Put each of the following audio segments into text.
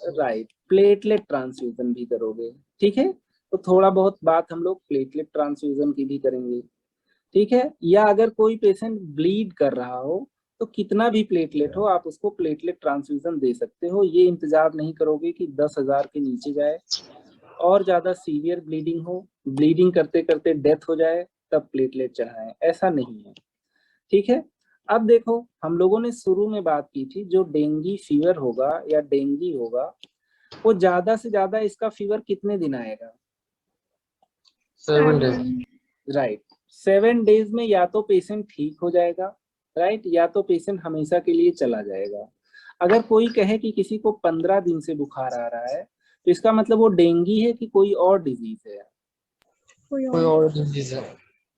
Right, platelet transfusion भी करोगे, ठीक है। तो थोड़ा बहुत बात हम लोग प्लेटलेट ट्रांसफ्यूजन की भी करेंगे, ठीक है। या अगर कोई पेशेंट ब्लीड कर रहा हो तो कितना भी प्लेटलेट हो आप उसको प्लेटलेट ट्रांसफ्यूजन दे सकते हो। ये इंतजार नहीं करोगे कि 10,000 के नीचे जाए और ज्यादा सीवियर ब्लीडिंग हो, ब्लीडिंग करते करते डेथ हो जाए तब प्लेटलेट चढ़ाएं, ऐसा नहीं है, ठीक है। अब देखो, हम लोगों ने शुरू में बात की थी जो डेंगी फीवर होगा या डेंगी होगा वो ज्यादा से ज्यादा इसका फीवर कितने दिन आएगा? 7 days। राइट, 7 डेज में या तो पेशेंट ठीक हो जाएगा, राइट, या तो पेशेंट हमेशा के लिए चला जाएगा। अगर कोई कहे कि किसी को 15 दिन से बुखार आ रहा है तो इसका मतलब वो डेंगी है कि कोई और डिजीज है? कोई और डिजीज है।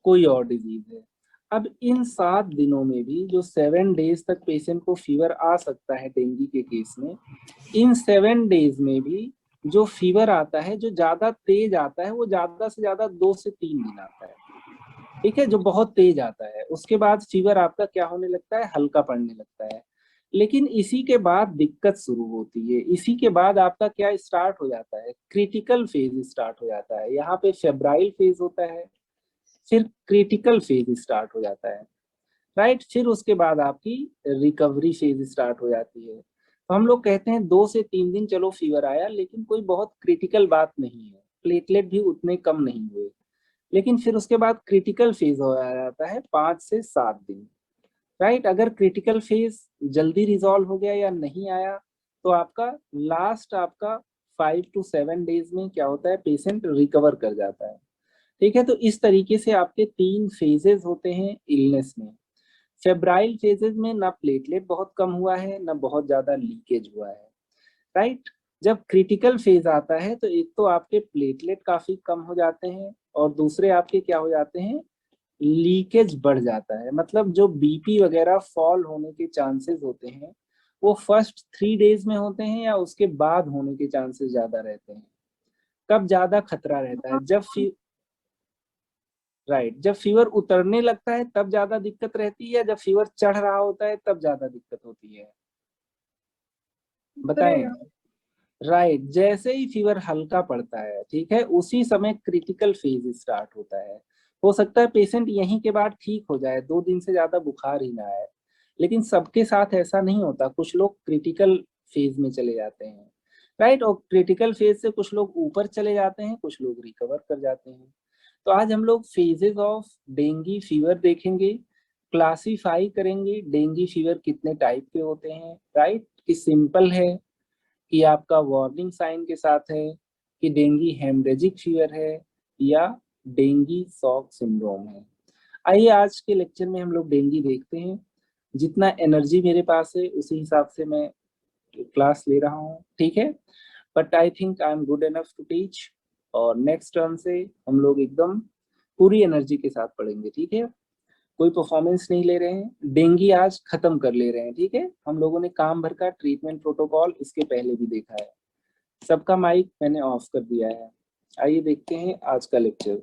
कोई और डिजीज है। अब इन 7 दिनों में भी जो 7 डेज तक पेशेंट को फीवर आ सकता है डेंगू के केस में, इन 7 डेज में भी जो फीवर आता है जो ज्यादा तेज आता है वो ज्यादा से ज्यादा 2 से 3 दिन आता है, ठीक है, जो बहुत तेज आता है। उसके बाद फीवर आपका क्या होने लगता है? हल्का पड़ने लगता है। लेकिन इसी के बाद दिक्कत शुरू होती है, इसी के बाद आपका क्या स्टार्ट हो जाता है? क्रिटिकल फेज स्टार्ट हो जाता है। यहाँ पे फेब्राइल फेज होता है, फिर क्रिटिकल फेज स्टार्ट हो जाता है, राइट। फिर उसके बाद आपकी रिकवरी फेज स्टार्ट हो जाती है। तो हम लोग कहते हैं 2 से 3 दिन चलो फीवर आया लेकिन कोई बहुत क्रिटिकल बात नहीं है, प्लेटलेट भी उतने कम नहीं हुए। लेकिन फिर उसके बाद क्रिटिकल फेज हो जाता है 5 से 7 दिन, राइट। अगर क्रिटिकल फेज जल्दी रिजॉल्व हो गया या नहीं आया तो आपका लास्ट आपका 5 to 7 डेज में क्या होता है? पेशेंट रिकवर कर जाता है, ठीक है। तो इस तरीके से आपके 3 फेजेस होते हैं इलनेस में। फेब्राइल फेजेस में ना प्लेटलेट बहुत कम हुआ है ना बहुत ज्यादा लीकेज हुआ है, राइट। जब क्रिटिकल फेज आता है तो एक तो आपके प्लेटलेट काफी कम हो जाते हैं और दूसरे आपके क्या हो जाते हैं? लीकेज बढ़ जाता है। मतलब जो बीपी वगैरह फॉल होने के चांसेस होते हैं वो फर्स्ट 3 डेज में होते हैं या उसके बाद होने के चांसेस ज्यादा रहते हैं? कब ज्यादा खतरा रहता है? राइट, जब फीवर उतरने लगता है तब ज्यादा दिक्कत रहती है, जब फीवर चढ़ रहा होता है तब ज्यादा दिक्कत होती है? बताएं। राइट, जैसे ही फीवर हल्का पड़ता है, ठीक है, उसी समय क्रिटिकल फेज स्टार्ट होता है। हो सकता है पेशेंट यहीं के बाद ठीक हो जाए, 2 दिन से ज्यादा बुखार ही ना आए। लेकिन सबके साथ ऐसा नहीं होता, कुछ लोग क्रिटिकल फेज में चले जाते हैं, राइट। और क्रिटिकल फेज से कुछ लोग ऊपर चले जाते हैं, कुछ लोग रिकवर कर जाते हैं। तो आज हम लोग फेजेस ऑफ डेंगी फीवर देखेंगे, क्लासिफाई करेंगे डेंगी फीवर कितने टाइप के होते हैं, राइट, कि सिंपल है, कि आपका वार्निंग साइन के साथ है, कि डेंगी हेमरेजिक फीवर है, या डेंगी शॉक सिंड्रोम है। आइए आज के लेक्चर में हम लोग डेंगी देखते हैं। जितना एनर्जी मेरे पास है उसी हिसाब से मैं क्लास ले रहा हूँ, ठीक है। But I think I am good enough to teach. और नेक्स्ट टर्म से हम लोग एकदम पूरी एनर्जी के साथ पढ़ेंगे, ठीक है। कोई परफॉर्मेंस नहीं ले रहे हैं, डेंगी आज खत्म कर ले रहे हैं, ठीक है। हम लोगों ने काम भर का ट्रीटमेंट प्रोटोकॉल इसके पहले भी देखा है। सबका माइक मैंने ऑफ कर दिया है। आइए देखते हैं आज का लेक्चर।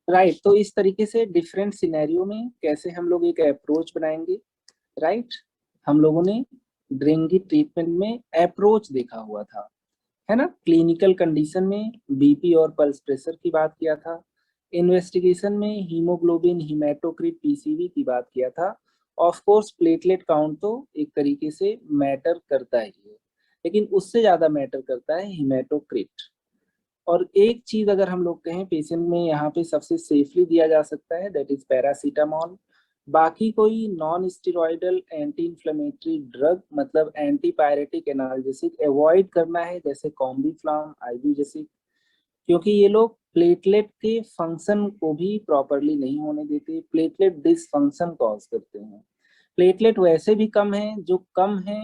राइट, तो इस तरीके से डिफरेंट सिनेरियो में कैसे हम लोग एक अप्रोच बनाएंगे, राइट। हम लोगों ने डेंगू ट्रीटमेंट में अप्रोच देखा हुआ था, है ना। क्लिनिकल कंडीशन में बीपी और पल्स प्रेशर की बात किया था, इन्वेस्टिगेशन में हीमोग्लोबिन, हीमेटोक्रिट, पीसीवी की बात किया था। ऑफ कोर्स प्लेटलेट काउंट तो एक तरीके से मैटर करता ही है, लेकिन उससे ज्यादा मैटर करता है हीमेटोक्रिट। और एक चीज अगर हम लोग कहें पेशेंट में यहाँ पे सबसे सेफली दिया जा सकता है, दैट इज पैरासीटामोल। बाकी कोई non steroidal anti inflammatory drug मतलब एंटीपायरेटिक एनाल्जेसिक अवॉइड करना है, जैसे कॉम्बीफ्लाम, आइब्यूजेसिक, क्योंकि ये लोग प्लेटलेट के फंक्शन को भी प्रॉपरली नहीं होने देते, प्लेटलेट डिसफंक्शन कॉज करते हैं। प्लेटलेट वैसे भी कम है, जो कम है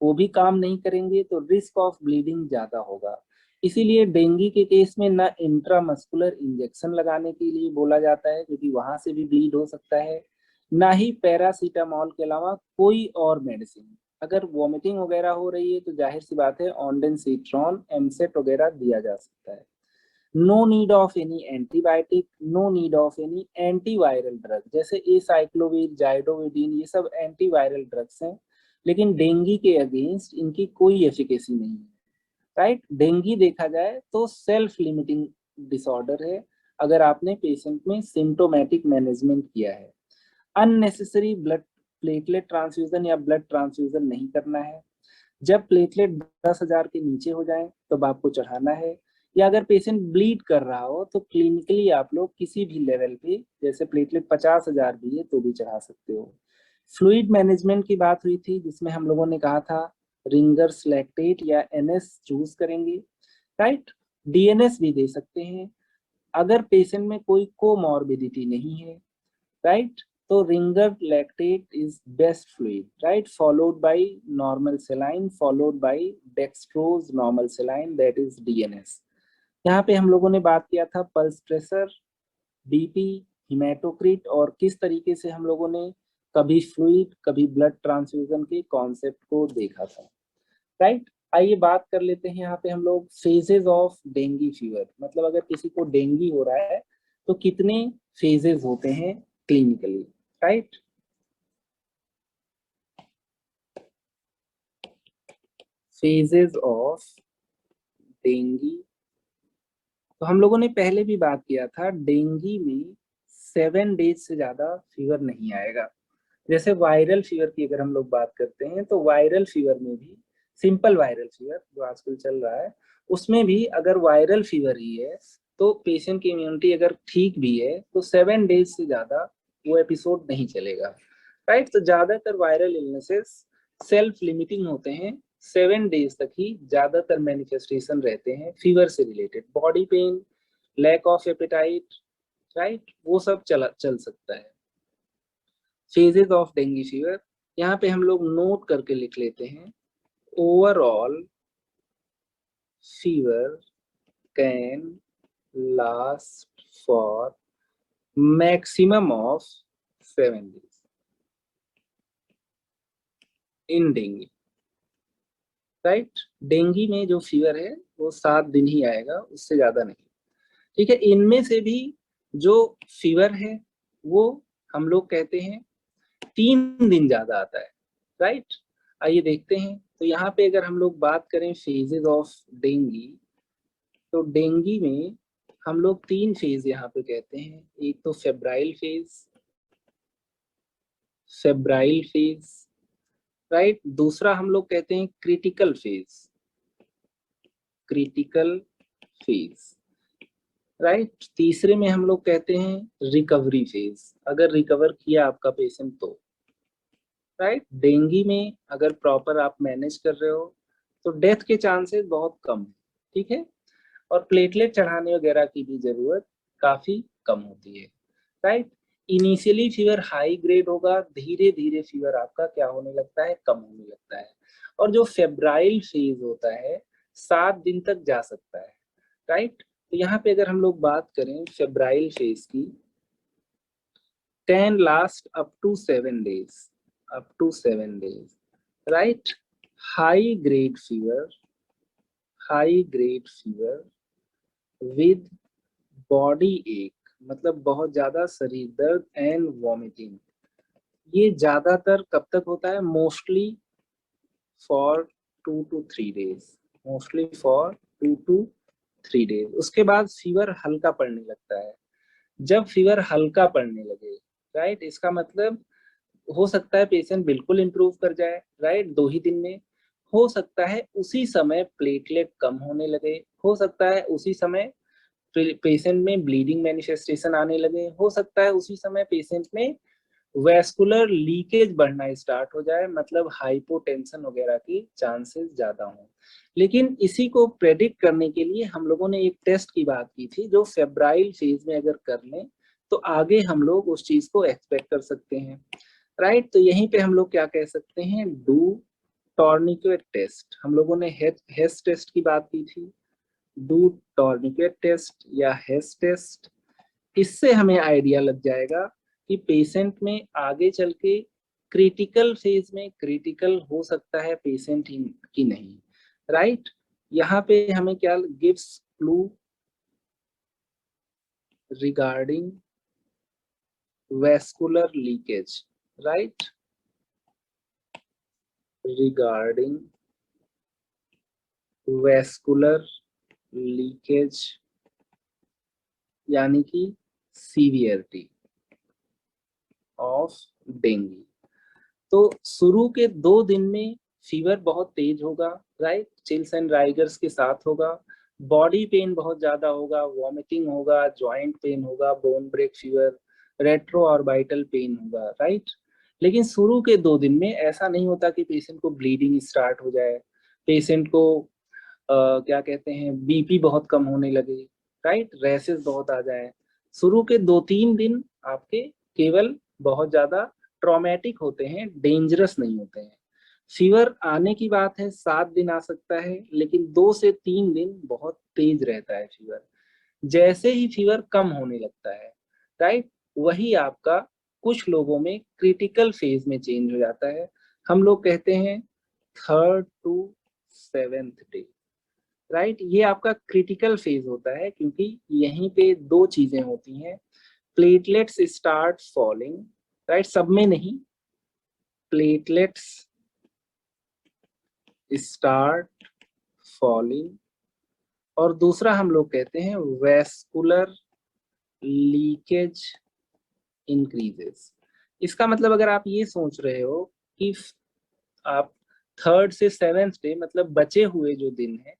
वो भी काम नहीं करेंगे तो रिस्क ऑफ ब्लीडिंग ज्यादा होगा। इसीलिए डेंगू के केस में ना इंट्रामस्कुलर इंजेक्शन लगाने के लिए बोला जाता है क्योंकि वहां से भी ब्लीड हो सकता है, ना ही पैरासीटामोल के अलावा कोई और मेडिसिन। अगर वॉमिटिंग वगैरह हो रही है तो जाहिर सी बात है ऑनडेनसीट्रॉन, एमसेट वगैरह दिया जा सकता है। No need of any antibiotic, no need of any antiviral drug, जैसे एसाइक्लोविर, जाइडोविडिन, ये सब एंटीवायरल ड्रग्स हैं, लेकिन डेंगू के अगेंस्ट इनकी कोई एफिकेसी नहीं है, राइट। डेंगू देखा जाए तो सेल्फ लिमिटिंग डिसऑर्डर है, अगर आपने पेशेंट में सिम्टोमेटिक मैनेजमेंट किया है। अननेसेसरी ब्लड प्लेटलेट ट्रांसफ्यूजन या ब्लड ट्रांसफ्यूजन नहीं करना है। जब प्लेटलेट 10,000 के नीचे हो जाए तब आपको चढ़ाना है, या अगर पेशेंट ब्लीड कर रहा हो तो क्लिनिकली आप लोग किसी भी लेवल पे, जैसे प्लेटलेट 50,000 भी है तो भी चढ़ा सकते हो। फ्लूइड मैनेजमेंट की बात हुई थी, जिसमें हम लोगों ने कहा था रिंगर्स लैक्टेट या एनएस चूज करेंगे, राइट। डीएनएस भी दे सकते हैं अगर पेशेंट में कोई कोमॉर्बिडिटी नहीं है, राइट। तो Ringer lactate is best fluid, right, followed by normal saline, followed by dextrose normal saline, that is DNS. यहाँ पे हम लोगों ने बात किया था पल्स प्रेशर, बीपी, हिमेटोक्रिट, और किस तरीके से हम लोगों ने कभी फ्लूइड कभी ब्लड ट्रांसफ्यूजन के कॉन्सेप्ट को देखा था, राइट। आइए बात कर लेते हैं यहाँ पे हम लोग फेजेस ऑफ डेंगू फीवर, मतलब अगर किसी को डेंगू हो रहा है तो कितने फेजेस होते हैं clinically, right. Phases of dengue, तो हम लोगों ने पहले भी बात किया था डेंगू में 7 डेज से ज्यादा फीवर नहीं आएगा। जैसे वायरल फीवर की अगर हम लोग बात करते हैं तो वायरल फीवर में भी, सिंपल वायरल फीवर जो आजकल चल रहा है, उसमें भी अगर वायरल फीवर ही है तो पेशेंट की इम्यूनिटी अगर ठीक भी है तो 7 डेज से ज्यादा वो एपिसोड नहीं चलेगा, राइट। तो ज्यादातर वायरल इलनेसेस सेल्फ लिमिटिंग होते हैं, 7 डेज तक ही ज्यादातर मैनिफेस्टेशन रहते हैं फीवर से related, body pain, lack of appetite, right, वो सब चल सकता है। फेजेस ऑफ डेंगू फीवर, यहाँ पे हम लोग नोट करके लिख लेते हैं, overall fever can last for maximum of 7 days in dengue, right. Dengue में जो फीवर है वो 7 दिन ही आएगा, उससे ज्यादा नहीं, ठीक है। इनमें से भी जो फीवर है वो हम लोग कहते हैं 3 दिन ज्यादा आता है, राइट। आइए देखते हैं, तो यहाँ पे अगर हम लोग बात करें फेजेस ऑफ डेंगू, तो डेंगू में हम लोग 3 फेज यहाँ पे कहते हैं, एक तो febrile phase, febrile phase, right. दूसरा हम लोग कहते हैं critical phase, critical phase, right. तीसरे में हम लोग कहते हैं रिकवरी फेज, अगर रिकवर किया आपका पेशेंट तो, राइट। डेंगू में अगर प्रॉपर आप मैनेज कर रहे हो तो डेथ के चांसेस बहुत कम है, ठीक है, और प्लेटलेट चढ़ाने वगैरह की भी जरूरत काफी कम होती है, right. Initially fever high grade होगा, धीरे धीरे फीवर आपका क्या होने लगता है, कम होने लगता है, और जो फेब्राइल फेज होता है 7 दिन तक जा सकता है, राइट। तो यहाँ पे अगर हम लोग बात करें फेब्राइल फेज की, can last up to 7 days, up to 7 days, right? High grade fever, high grade fever with body ache, मतलब बहुत ज्यादा शरीर दर्द एंड वॉमिटिंग, ये ज्यादातर कब तक होता है, mostly for 2 to 3 days, mostly for 2 to 3 days। उसके बाद फीवर हल्का पड़ने लगता है, जब फीवर हल्का पड़ने लगे, राइट, इसका मतलब हो सकता है पेशेंट बिल्कुल इंप्रूव कर जाए, राइट, 2 ही दिन में, हो सकता है उसी समय प्लेटलेट कम होने लगे, हो सकता है उसी समय पेशेंट में ब्लीडिंग मैनिफेस्टेशन आने लगे, हो सकता है उसी समय पेशेंट में वैस्कुलर लीकेज बढ़ना स्टार्ट हो जाए, मतलब हाइपोटेंशन वगैरह की चांसेस ज्यादा हों। लेकिन इसी को प्रेडिक्ट करने के लिए हम लोगों ने एक टेस्ट की बात की थी, जो फेब्राइल फेज में अगर कर लें तो आगे हम लोग उस चीज को एक्सपेक्ट कर सकते हैं, राइट। तो यहीं पे हम लोग क्या कह सकते हैं, डू टॉर्निकेट टेस्ट, हम लोगों ने हेस टेस्ट की बात की थी, डू टॉर्निकेट टेस्ट या हेस टेस्ट, इससे हमें आइडिया लग जाएगा कि पेशेंट में आगे चल के क्रिटिकल फेज में क्रिटिकल हो सकता है पेशेंट की नहीं, राइट। यहाँ पे हमें क्या gives clue, regarding vascular leakage, right? Regarding vascular leakage यानी कि सीवियरिटी ऑफ डेंगू। तो शुरू के 2 दिन में फीवर बहुत तेज होगा, राइट, चिल्स एंड राइगर्स के साथ होगा, बॉडी पेन बहुत ज्यादा होगा, वॉमिटिंग होगा, जॉइंट पेन होगा, bone break fever, retro orbital pain होगा, राइट। लेकिन शुरू के 2 दिन में ऐसा नहीं होता कि पेशेंट को ब्लीडिंग स्टार्ट हो जाए, पेशेंट को क्या कहते हैं बीपी बहुत कम होने लगे, राइट, रैसेस बहुत आ जाए। शुरू के 2-3 दिन आपके केवल बहुत ज्यादा ट्रॉमेटिक होते हैं, डेंजरस नहीं होते हैं। फीवर आने की बात है 7 दिन आ सकता है, लेकिन 2 से 3 दिन बहुत तेज रहता है फीवर। जैसे ही फीवर कम होने लगता है, राइट, वही आपका कुछ लोगों में क्रिटिकल फेज में चेंज हो जाता है। हम लोग कहते हैं 3rd to 7th day, right, ये आपका क्रिटिकल फेज होता है, क्योंकि यहीं पे 2 चीजें होती हैं, प्लेटलेट्स स्टार्ट फॉलिंग, राइट, सब में नहीं, प्लेटलेट्स स्टार्ट फॉलिंग, और दूसरा हम लोग कहते हैं वैस्कुलर लीकेज इंक्रीजेस। इसका मतलब अगर आप ये सोच रहे हो कि आप 3rd से 7th डे मतलब बचे हुए जो दिन है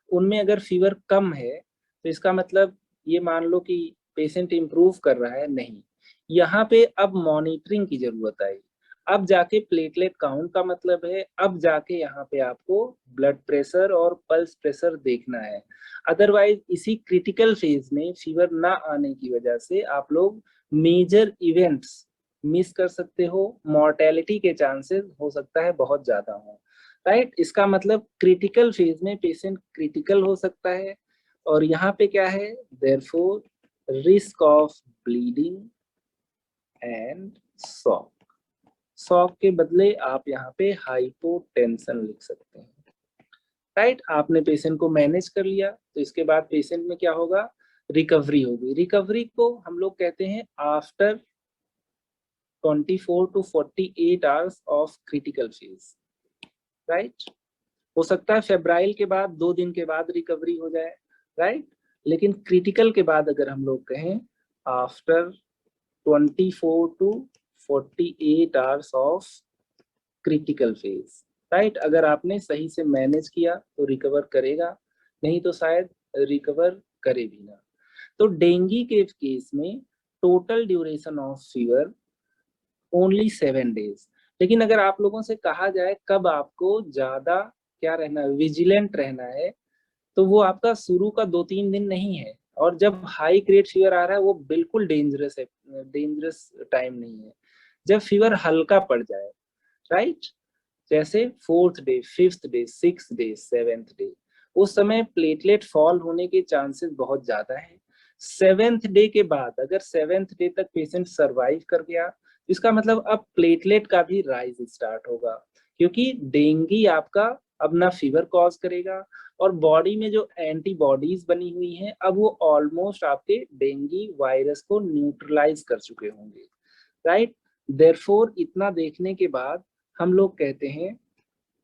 उनमें अगर फीवर कम है, तो इसका मतलब ये मान लो कि पेशेंट इम्प्रूव कर रहा है, नहीं। यहाँ पे अब मॉनिटरिंग की जरूरत आई, अब जाके प्लेटलेट काउंट का मतलब है, अब जाके यहाँ पे आपको ब्लड प्रेशर और पल्स प्रेशर देखना है। अदरवाइज इसी क्रिटिकल फेज में फीवर ना आने की वजह से आप लोग मेजर इवेंट्स मिस कर सकते हो, मॉर्टेलिटी के चांसेस हो सकता है बहुत ज्यादा हो, राइट। इसका मतलब क्रिटिकल फेज में पेशेंट क्रिटिकल हो सकता है, और यहाँ पे क्या है, therefore risk of bleeding and shock. Shock के बदले आप यहाँ पे हाइपोटेंशन लिख सकते हैं, राइट। आपने पेशेंट को मैनेज कर लिया, तो इसके बाद पेशेंट में क्या होगा, रिकवरी होगी। रिकवरी को हम लोग कहते हैं after 24 to 48 hours of critical phase, right. हो सकता है फेब्राइल के बाद 2 दिन के बाद रिकवरी हो जाए, राइट, लेकिन क्रिटिकल के बाद अगर हम लोग कहें after 24 to 48 hours of critical phase, right. अगर आपने सही से मैनेज किया तो रिकवर करेगा, नहीं तो शायद रिकवर करे भी ना। तो डेंगू के केस में total duration of fever only 7 days. लेकिन अगर आप लोगों से कहा जाए कब आपको ज्यादा क्या रहना, विजिलेंट रहना है, तो वो आपका शुरू का 2-3 दिन नहीं है, और जब हाई ग्रेड फीवर आ रहा है वो बिल्कुल डेंजरस है, डेंजरस टाइम नहीं है। जब फीवर हल्का पड़ जाए, राइट, जैसे 4th day, 5th day, 6th day, 7th day, उस समय प्लेटलेट फॉल होने के चांसेस बहुत ज्यादा है। 7th डे के बाद अगर 7th डे तक पेशेंट सरवाइव कर गया, इसका मतलब अब प्लेटलेट का भी राइज स्टार्ट होगा, क्योंकि डेंगू आपका अब ना फीवर कॉज करेगा, और बॉडी में जो एंटीबॉडीज बनी हुई हैं अब वो ऑलमोस्ट आपके डेंगू वायरस को न्यूट्रलाइज कर चुके होंगे, राइट। देयरफॉर इतना देखने के बाद हम लोग कहते हैं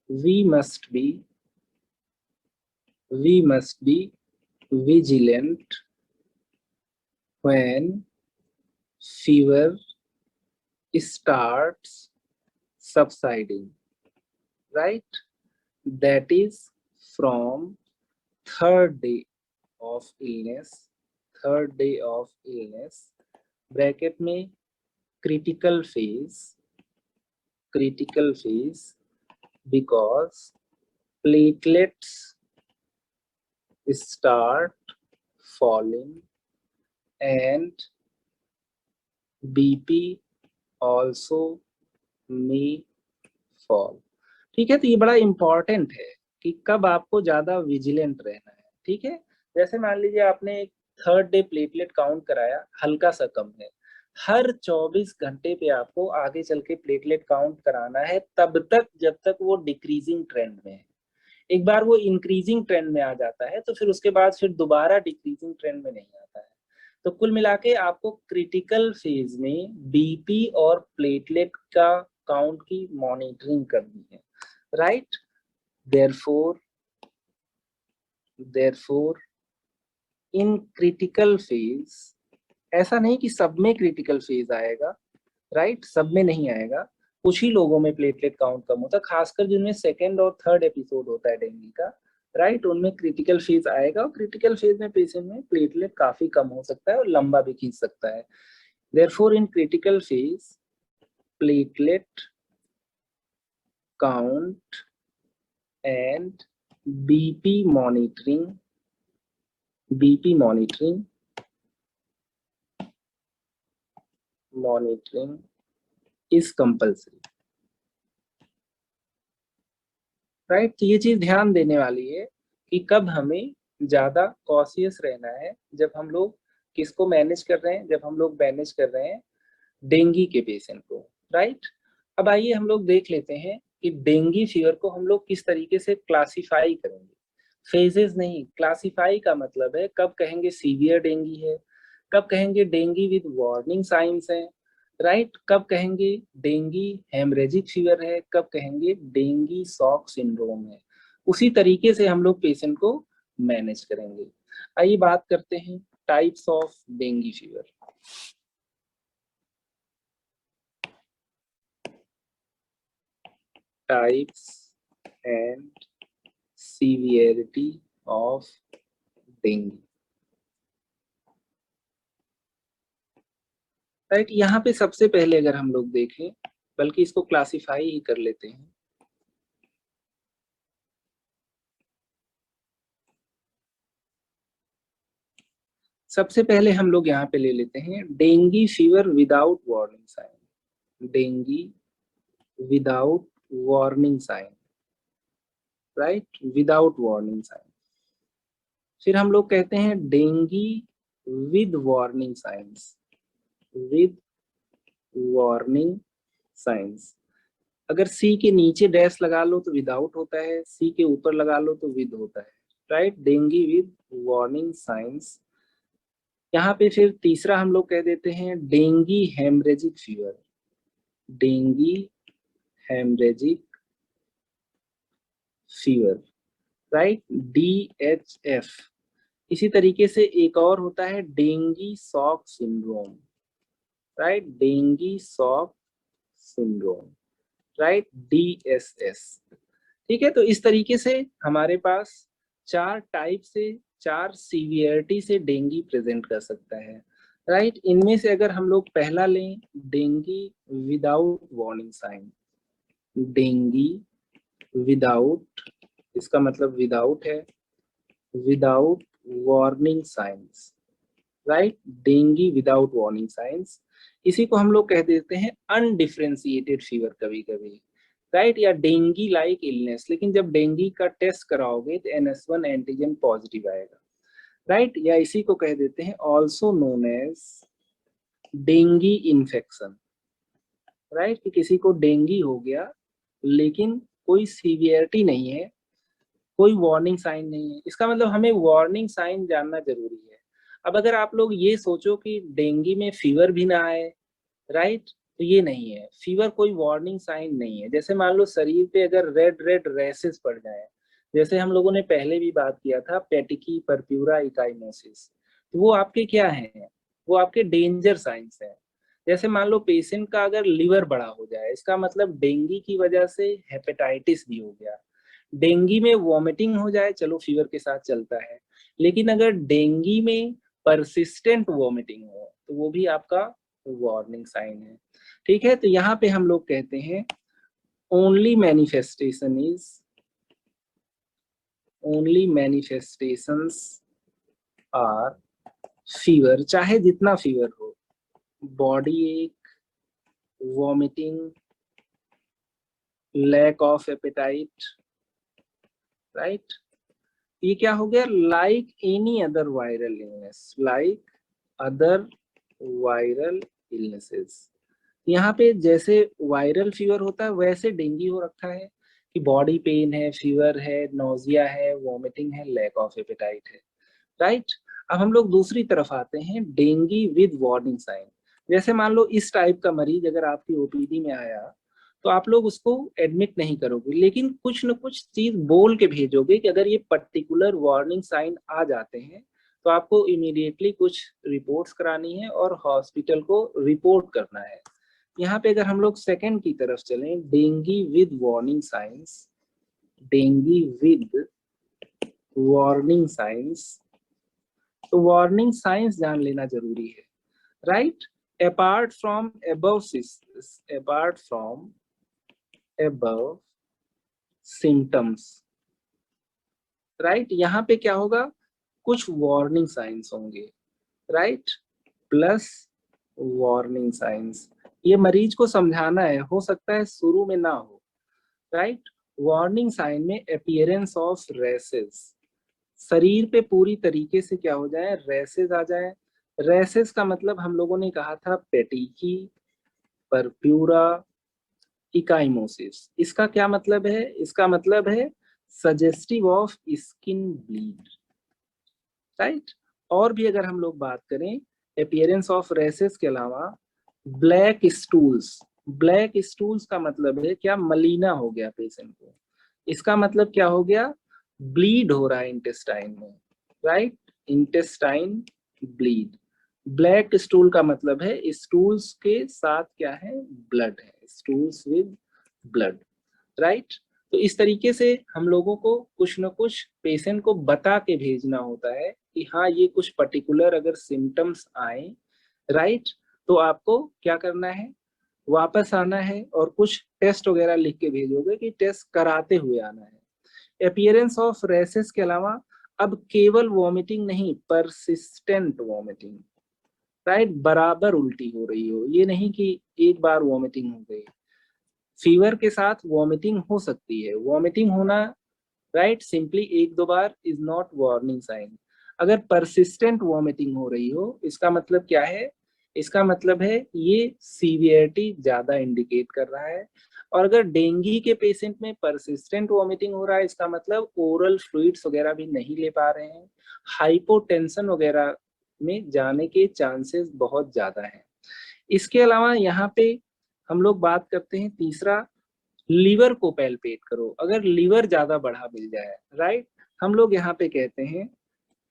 we must be vigilant when fever starts subsiding, right, that is from 3rd day of illness, 3rd day of illness, bracket में critical phase, because platelets start falling and BP also may fall। ठीक है, तो ये बड़ा important है कि कब आपको ज्यादा विजिलेंट रहना है, ठीक है। जैसे मान लीजिए आपने एक 3rd डे प्लेटलेट काउंट कराया, हल्का सा कम है, हर 24 घंटे पे आपको आगे चल के प्लेटलेट काउंट कराना है, तब तक जब तक वो डिक्रीजिंग ट्रेंड में है। एक बार वो इंक्रीजिंग ट्रेंड में आ जाता है तो फिर उसके बाद फिर दोबारा डिक्रीजिंग ट्रेंड में नहीं आता है। तो कुल मिला के आपको क्रिटिकल फेज में बीपी और प्लेटलेट का काउंट की मॉनिटरिंग करनी है, right. Therefore in critical phase, ऐसा नहीं कि सब में क्रिटिकल फेज आएगा, राइट, सब में नहीं आएगा, कुछ ही लोगों में प्लेटलेट काउंट कम होता है, खासकर जिनमें सेकेंड और थर्ड एपिसोड होता है डेंगू का, राइट, उनमें क्रिटिकल फेज आएगा और क्रिटिकल फेज में पेशेंट में प्लेटलेट काफी कम हो सकता है और लंबा भी खींच सकता है। Therefore in critical phase platelet count and BP monitoring is compulsory, right. तो ये चीज ध्यान देने वाली है कि कब हमें ज्यादा कॉशियस रहना है, जब हम लोग किसको मैनेज कर रहे हैं, जब हम लोग मैनेज कर रहे हैं डेंगू के पेशेंट को, राइट। अब आइए हम लोग देख लेते हैं कि डेंगू फीवर को हम लोग किस तरीके से क्लासिफाई करेंगे। फेजेस नहीं, क्लासिफाई का मतलब है कब कहेंगे सीवियर डेंगू है, कब कहेंगे डेंगू विद वार्निंग साइंस है, राइट, कब कहेंगे डेंगू हेमरेजिक फीवर है, कब कहेंगे डेंगू शॉक सिंड्रोम है। उसी तरीके से हम लोग पेशेंट को मैनेज करेंगे। आइए बात करते हैं types of dengue fever. Types and severity of dengue, right. यहाँ पे सबसे पहले अगर हम लोग देखें, बल्कि इसको क्लासिफाई ही कर लेते हैं, सबसे पहले हम लोग यहाँ पे ले लेते हैं dengue fever without warning sign, dengue without warning sign, right, without warning sign. फिर हम लोग कहते हैं dengue with warning signs, with warning signs. अगर सी के नीचे डैश लगा लो तो विदाउट होता है, सी के ऊपर लगा लो तो विद होता है, right, dengue with warning science. यहाँ पे फिर तीसरा हम लोग कह देते हैं dengue haemorrhagic fever, dengue haemorrhagic fever, right, DHF। इसी तरीके से एक और होता है dengue shock syndrome, right, dengue shock syndrome, right, DSS। ठीक है, तो इस तरीके से हमारे पास 4 टाइप से, 4 सीवियरिटी से डेंगू प्रेजेंट कर सकता है, राइट। इनमें से अगर हम लोग पहला लें dengue without warning sign, dengue without, इसका मतलब विदाउट है, without warning signs, right, dengue without warning signs. इसी को हम लोग कह देते हैं अनडिफरेंशिएटेड फीवर कभी कभी, राइट, या डेंगू लाइक इलनेस। लेकिन जब डेंगू का टेस्ट कराओगे तो NS1 एंटीजन पॉजिटिव आएगा, राइट, या इसी को कह देते हैं also known as dengue infection, right, कि किसी को डेंगू हो गया लेकिन कोई सीवियरिटी नहीं है, कोई वार्निंग साइन नहीं है। इसका मतलब हमें वार्निंग साइन जानना जरूरी है। अब अगर आप लोग ये सोचो कि डेंगू में फीवर भी ना आए, राइट, तो ये नहीं है, फीवर कोई वार्निंग साइन नहीं है। जैसे मान लो शरीर पे अगर रेड रेड रैसेस पड़ जाए, जैसे हम लोगों ने पहले भी बात किया था पेटिकी परप्यूरा इकाइमोसिस, तो वो आपके क्या है, वो आपके डेंजर साइंस है। जैसे मान लो पेशेंट का अगर लिवर बड़ा हो जाए, इसका मतलब डेंगू की वजह से हेपेटाइटिस भी हो गया। डेंगू में वॉमिटिंग हो जाए, चलो फीवर के साथ चलता है, लेकिन अगर डेंगू में परसिस्टेंट वॉमिटिंग हो तो वो भी आपका वार्निंग साइन है। ठीक है, तो यहाँ पे हम लोग कहते हैं ओनली मैनिफेस्टेशंस आर फीवर, चाहे जितना फीवर हो, body ache, vomiting, lack of appetite, right, ये क्या हो गया, like any other viral illness, like other viral illnesses. यहाँ पे जैसे वायरल फीवर होता है वैसे डेंगू हो रखा है कि बॉडी पेन है, फीवर है, नोजिया है, वॉमिटिंग है, लैक ऑफ एपेटाइट है, राइट। अब हम लोग दूसरी तरफ आते हैं, डेंगी विद वार्निंग साइन। जैसे मान लो इस टाइप का मरीज अगर आपकी ओपीडी में आया, तो आप लोग उसको एडमिट नहीं करोगे, लेकिन कुछ न कुछ चीज बोल के भेजोगे कि अगर ये पर्टिकुलर वार्निंग साइन आ जाते हैं तो आपको इमीडिएटली कुछ रिपोर्ट्स करानी है और हॉस्पिटल को रिपोर्ट करना है। यहाँ पे अगर हम लोग सेकंड की तरफ चलें, dinghy with warning science, dinghy with warning science, तो वार्निंग साइंस जान लेना जरूरी है, right. Apart from above symptoms, right, यहाँ पे क्या होगा, कुछ वार्निंग साइंस होंगे, राइट, प्लस वार्निंग साइंस। ये मरीज को समझाना है, हो सकता है शुरू में ना हो, राइट। वार्निंग साइन में अपीयरेंस ऑफ रेसेस, शरीर पे पूरी तरीके से क्या हो जाए, रेसेस आ जाए। रेसेस का मतलब हम लोगों ने कहा था पेटिकी, परप्यूरा, इकाइमोसिस। इसका क्या मतलब है, इसका मतलब है suggestive of skin bleed, right. और भी अगर हम लोग बात करें अपीयरेंस ऑफ रेसेस के अलावा, ब्लैक स्टूल्स, ब्लैक स्टूल्स का मतलब है क्या, मलीना हो गया पेशेंट को, इसका मतलब क्या हो गया, ब्लीड हो रहा है इंटेस्टाइन में, right, intestine bleed. Black stool का मतलब है स्टूल्स के साथ क्या है, ब्लड है, स्टूल्स विद ब्लड, राइट। तो इस तरीके से हम लोगों को कुछ न कुछ पेशेंट को बता के भेजना होता है कि हाँ ये कुछ पर्टिकुलर अगर सिम्टम्स आए, राइट, तो आपको क्या करना है, वापस आना है और कुछ टेस्ट वगैरह लिख के भेजोगे कि टेस्ट कराते हुए आना है। अपीयरेंस ऑफ रेसेस के अलावा अब केवल वॉमिटिंग नहीं, परसिस्टेंट वॉमिटिंग, राइट, बराबर उल्टी हो रही हो, ये नहीं कि एक बार वॉमिटिंग हो गई। फीवर के साथ वॉमिटिंग हो सकती है, वॉमिटिंग होना, राइट, सिंपली एक दो बार इज नॉट वार्निंग साइन। अगर परसिस्टेंट वॉमिटिंग हो रही हो, इसका मतलब क्या है, इसका मतलब है ये सीवियरिटी ज्यादा इंडिकेट कर रहा है। और अगर डेंगी के पेशेंट में परसिस्टेंट वॉमिटिंग हो रहा है, इसका मतलब ओरल फ्लूइड्स वगैरह भी नहीं ले पा रहे हैं, हाइपोटेंशन वगैरह में जाने के चांसेस बहुत ज्यादा हैं। इसके अलावा यहाँ पे हम लोग बात करते हैं तीसरा, लीवर को पैल्पेट करो, अगर लीवर ज्यादा बढ़ा मिल जाए, राइट, हम लोग यहाँ पे कहते हैं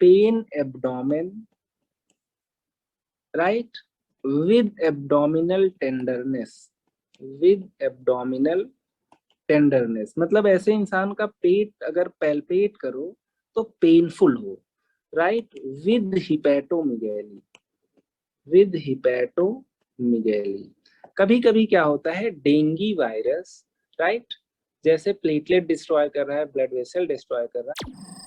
pen abdomen, right, with abdominal tenderness, with abdominal tenderness मतलब ऐसे इंसान का पेट अगर पैल्पेट करो तो पेनफुल हो, राइट, विद हिपैटोमीगैली, विद हिपैटोमीगैली। कभी कभी क्या होता है, डेंगी वायरस, राइट, जैसे प्लेटलेट डिस्ट्रॉय कर रहा है, ब्लड वेसल डिस्ट्रॉय कर रहा है,